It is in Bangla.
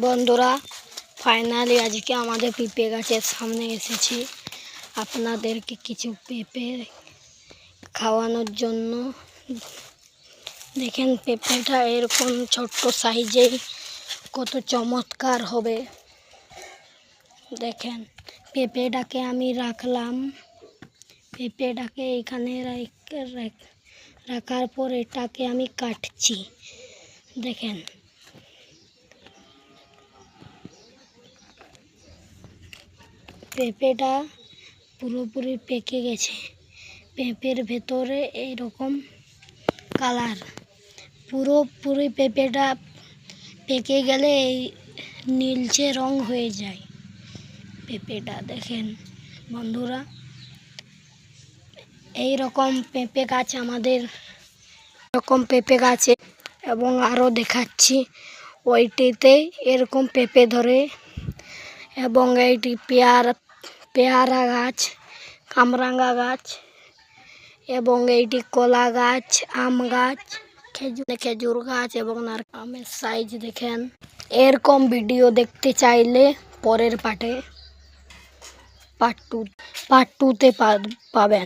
বন্ধুরা, ফাইনালি আজকে আমাদের পেঁপে গাছের সামনে এসেছি আপনাদেরকে কিছু পেঁপে খাওয়ানোর জন্য। দেখেন পেঁপেটা এরকম ছোট্ট সাইজেই কত চমৎকার হবে। দেখেন পেঁপেটাকে আমি রাখলাম, পেঁপেটাকে এখানে রাখার পর এটাকে আমি কাটছি। দেখেন পেঁপেটা পুরোপুরি পেকে গেছে। পেঁপের ভেতরে এইরকম কালার, পুরোপুরি পেঁপেটা পেকে গেলে এই নীলচে রং হয়ে যায় পেঁপেটা। দেখেন বন্ধুরা, এই রকম পেঁপে গাছ আমাদের এরকম পেঁপে গাছে, এবং আরও দেখাচ্ছি ওইটিতে এরকম পেঁপে ধরে, এবং এইটি পেয়ারা গাছ, কামরাঙ্গা গাছ, এবং এইটি কলা গাছ, আম গাছ, খেজুর গাছ এবং আমের সাইজ দেখেন। এরকম ভিডিও দেখতে চাইলে পরের পার্ট 2তে পাবেন।